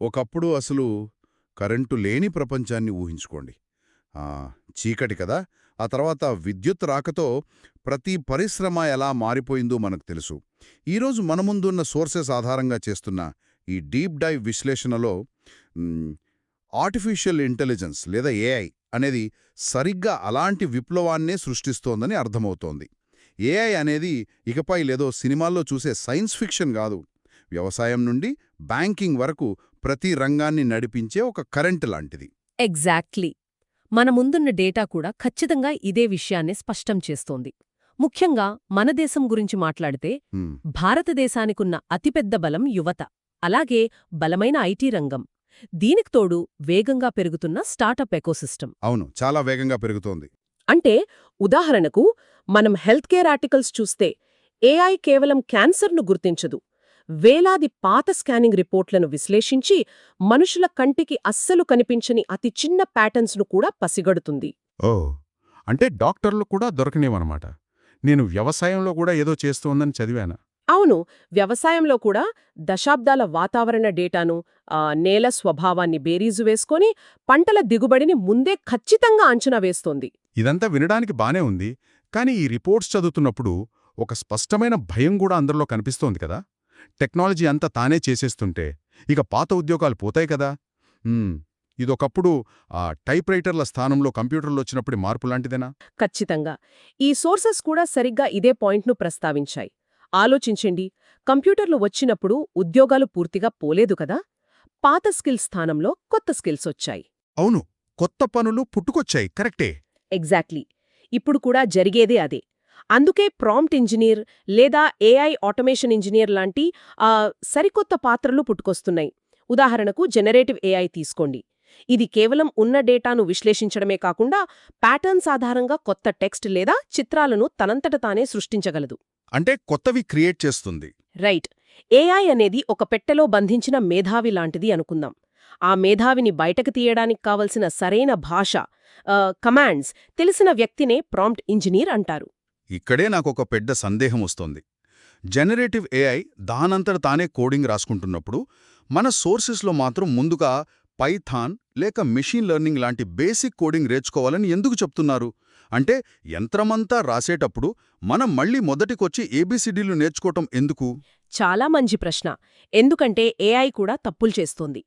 ఒకప్పుడు అసలు కరెంటు లేని ప్రపంచాన్ని ఊహించుకోండి. ఆ, చీకటి కదా. ఆ తర్వాత విద్యుత్ రాకతో ప్రతి పరిశ్రమ ఎలా మారిపోయిందో మనకు తెలుసు. ఈరోజు మన ముందున్న సోర్సెస్ ఆధారంగా చేస్తున్న ఈ డీప్ డైవ్ విశ్లేషణలో మ్, ఆర్టిఫిషియల్ ఇంటెలిజెన్స్ లేదా ఏఐ అనేది సరిగ్గా అలాంటి విప్లవాన్నే సృష్టిస్తోందని అర్థమవుతోంది. ఏఐ అనేది ఇకపై లేదో సినిమాల్లో చూసే సైన్స్ ఫిక్షన్ కాదు. వ్యవసాయం నుండి బ్యాంకింగ్ వరకు ప్రతి రంగాన్ని నడిపించే ఒక కరెంటు లాంటిది. ఎగ్జాక్ట్లీ. మన ముందున్న డేటా కూడా ఖచ్చితంగా ఇదే విషయాన్ని స్పష్టం చేస్తోంది. ముఖ్యంగా మన దేశం గురించి మాట్లాడితే హ్మ్, భారతదేశానికున్న అతిపెద్ద బలం యువత, అలాగే బలమైన ఐటీ రంగం. దీనికి తోడు వేగంగా పెరుగుతున్న స్టార్టప్ ఎకోసిస్టమ్. అవును, చాలా వేగంగా పెరుగుతోంది. అంటే ఉదాహరణకు మనం హెల్త్ కేర్ ఆర్టికల్స్ చూస్తే ఏఐ కేవలం క్యాన్సర్ను గుర్తించదు, వేలాది పాత స్కానింగ్ రిపోర్ట్లను విశ్లేషించి మనుషుల కంటికి అస్సలు కనిపించని అతి చిన్న ప్యాటర్న్స్ను కూడా పసిగడుతుంది. ఓ, అంటే డాక్టర్లు కూడా దొరకనేవన్నమాట. నేను వ్యవసాయంలో కూడా ఏదో చేస్తోందని చదివాను. అవును, వ్యవసాయంలో కూడా దశాబ్దాల వాతావరణ డేటాను, నేల స్వభావాన్ని బేరీజు వేసుకొని పంటల దిగుబడిని ముందే ఖచ్చితంగా అంచనా వేస్తోంది. ఇదంతా వినడానికి బానే ఉంది, కానీ ఈ రిపోర్ట్స్ చదువుతున్నప్పుడు ఒక స్పష్టమైన భయం కూడా అందరిలో కనిపిస్తోంది కదా. టెక్నాలజీ అంతా తానే చేసేస్తుంటే ఇక పాత ఉద్యోగాలు పోతాయి కదా. ఇదొకప్పుడు టైప్ రైటర్ల స్థానంలో కంప్యూటర్లు వచ్చినప్పుడు మార్పులాంటిదేనా? ఖచ్చితంగా. ఈ సోర్సెస్ కూడా సరిగ్గా ఇదే పాయింట్ను ప్రస్తావించాయి. ఆలోచించండి, కంప్యూటర్లు వచ్చినప్పుడు ఉద్యోగాలు పూర్తిగా పోలేదు కదా. పాత స్కిల్స్ స్థానంలో కొత్త స్కిల్స్ వచ్చాయి. అవును, కొత్త పనులు పుట్టుకొచ్చాయి, కరెక్టే. ఎగ్జాక్ట్లీ. ఇప్పుడు కూడా జరిగేదే అదే. అందుకే ప్రాంప్ట్ ఇంజనీర్ లేదా ఏఐ ఆటోమేషన్ ఇంజనీర్ లాంటి సరికొత్త పాత్రలు పుట్టుకొస్తున్నాయి. ఉదాహరణకు జనరేటివ్ ఏఐ తీసుకోండి. ఇది కేవలం ఉన్న డేటాను విశ్లేషించడమే కాకుండా ప్యాటర్న్స్ ఆధారంగా కొత్త టెక్స్ట్ లేదా చిత్రాలను తనంతట తానే సృష్టించగలదు. అంటే కొత్తవి క్రియేట్ చేస్తుంది. రైట్. ఏఐ అనేది ఒక పెట్టెలో బంధించిన మేధావి లాంటిది అనుకుందాం. ఆ మేధావిని బయటకు తీయడానికి కావలసిన సరైన భాష, కమాండ్స్ తెలిసిన వ్యక్తినే ప్రాంప్ట్ ఇంజనీర్ అంటారు. ఇక్కడే నాకొక పెద్ద సందేహం వస్తోంది. జనరేటివ్ ఏఐ దానంతట తానే కోడింగ్ రాసుకుంటున్నప్పుడు మన సోర్సెస్లో మాత్రం ముందుగా పైథాన్ లేక మెషీన్ లెర్నింగ్ లాంటి బేసిక్ కోడింగ్ నేర్చుకోవాలని ఎందుకు చెప్తున్నారు? అంటే యంత్రమంతా రాసేటప్పుడు మనం మళ్ళీ మొదటికొచ్చి ఏబీసీడీలు నేర్చుకోవటం ఎందుకు? చాలా మంచి ప్రశ్న. ఎందుకంటే ఏఐ కూడా తప్పులు చేస్తోంది.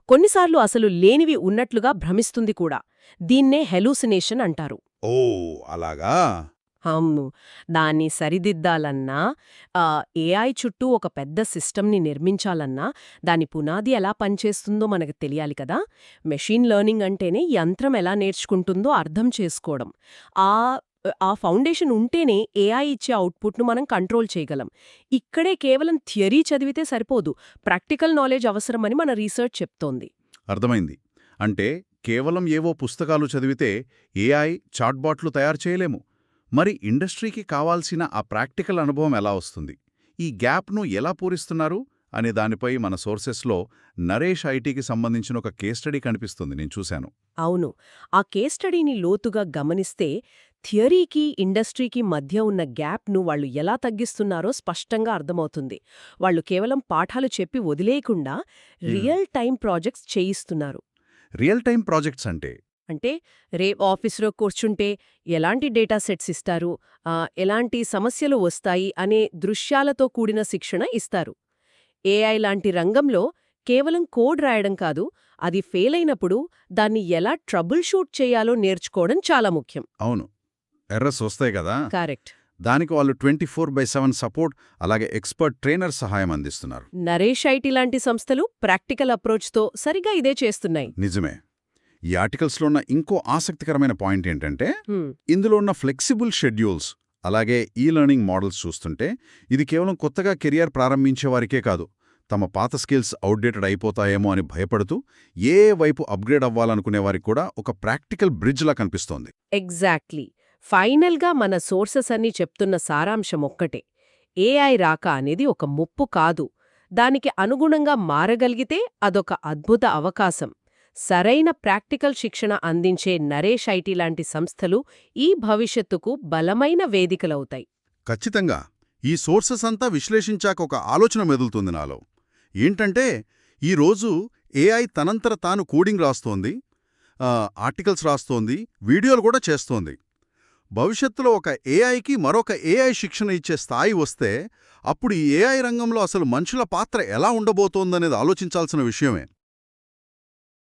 కొన్నిసార్లు అసలు లేనివి ఉన్నట్లుగా భ్రమిస్తుంది కూడా. దీన్నే హెలూసినేషన్ అంటారు. ఓ, అలాగా. అవును. దాన్ని సరిదిద్దాలన్నా, ఏఐ చుట్టూ ఒక పెద్ద సిస్టమ్ని నిర్మించాలన్నా దాని పునాది ఎలా పనిచేస్తుందో మనకు తెలియాలి కదా. మెషీన్ లెర్నింగ్ అంటేనే యంత్రం ఎలా నేర్చుకుంటుందో అర్థం చేసుకోవడం. ఆ ఫౌండేషన్ ఉంటేనే ఏఐ ఇచ్చే అవుట్పుట్ను మనం కంట్రోల్ చేయగలం. ఇక్కడే కేవలం థియరీ చదివితే సరిపోదు, ప్రాక్టికల్ నాలెడ్జ్ అవసరమని మన రీసెర్చ్ చెప్తోంది. అర్థమైంది. అంటే కేవలం ఏవో పుస్తకాలు చదివితే ఏఐ చాట్బాట్లు తయారు చేయలేము. మరి ఇండస్ట్రీకి కావాల్సిన ఆ ప్రాక్టికల్ అనుభవం ఎలా వస్తుంది? ఈ గ్యాప్ను ఎలా పూరిస్తున్నారు అనే దానిపై మన సోర్సెస్లో నరేష్ ఐటీకి సంబంధించిన ఒక కేస్ స్టడీ కనిపిస్తుంది, నేను చూశాను. అవును. ఆ కేస్ స్టడీని లోతుగా గమనిస్తే థియరీకి, ఇండస్ట్రీకి మధ్య ఉన్న గ్యాప్ను వాళ్ళు ఎలా తగ్గిస్తున్నారో స్పష్టంగా అర్థమవుతుంది. వాళ్ళు కేవలం పాఠాలు చెప్పి వదిలేయకుండా రియల్ టైం ప్రాజెక్ట్స్ చేయిస్తున్నారు. రియల్ టైం ప్రాజెక్ట్స్ అంటే ఆఫీసులో కూర్చుంటే ఎలాంటి డేటా సెట్స్ ఇస్తారు, ఎలాంటి సమస్యలు వస్తాయి అనే దృశ్యాలతో కూడిన శిక్షణ ఇస్తారు. ఏఐ లాంటి రంగంలో కేవలం కోడ్ రాయడం కాదు, అది ఫెయిల్ అయినప్పుడు దాన్ని ఎలా ట్రబుల్ షూట్ చేయాలో నేర్చుకోవడం చాలా ముఖ్యం. అవును, ఎర్రర్స్ వస్తాయి కదా. కరెక్ట్. దానికి వాళ్ళు 24/7 సపోర్ట్, అలాగే ఎక్స్పర్ట్ ట్రైనర్ సహాయం అందిస్తున్నారు. నరేష్ ఐటీ లాంటి సంస్థలు ప్రాక్టికల్ అప్రోచ్తో సరిగా ఇదే చేస్తున్నాయి. నిజమే. ఈ ఆర్టికల్స్లో ఉన్న ఇంకో ఆసక్తికరమైన పాయింట్ ఏంటంటే, ఇందులో ఉన్న ఫ్లెక్సిబుల్ షెడ్యూల్స్ అలాగే ఈ లెర్నింగ్ మోడల్స్ చూస్తుంటే ఇది కేవలం కొత్తగా కెరియర్ ప్రారంభించే వారికే కాదు, తమ పాత స్కిల్స్ అవుట్డేటెడ్ అయిపోతాయేమో అని భయపడుతూ ఏ వైపు అప్గ్రేడ్ అవ్వాలనుకునే వారికి కూడా ఒక ప్రాక్టికల్ బ్రిడ్జ్లా కనిపిస్తోంది. ఎగ్జాక్ట్లీ. ఫైనల్గా మన సోర్సెస్ అన్నీ చెప్తున్న సారాంశం ఒక్కటే: ఏఐ రాక అనేది ఒక ముప్పు కాదు, దానికి అనుగుణంగా మారగలిగితే అదొక అద్భుత అవకాశం. సరైన ప్రాక్టికల్ శిక్షణ అందించే నరేష్ ఐటీ లాంటి సంస్థలు ఈ భవిష్యత్తుకు బలమైన వేదికలవుతాయి. ఖచ్చితంగా. ఈ సోర్సెస్ అంతా విశ్లేషించాక ఒక ఆలోచన మెదులుతుంది నాలో. ఏంటంటే, ఈరోజు ఏఐ తనంతట తాను కోడింగ్ రాస్తోంది, ఆర్టికల్స్ రాస్తోంది, వీడియోలు కూడా చేస్తోంది. భవిష్యత్తులో ఒక ఏఐకి మరొక ఏఐ శిక్షణ ఇచ్చే స్థాయి వస్తే అప్పుడు ఈ ఏఐ రంగంలో అసలు మనుషుల పాత్ర ఎలా ఉండబోతోందనేది ఆలోచించాల్సిన విషయమే.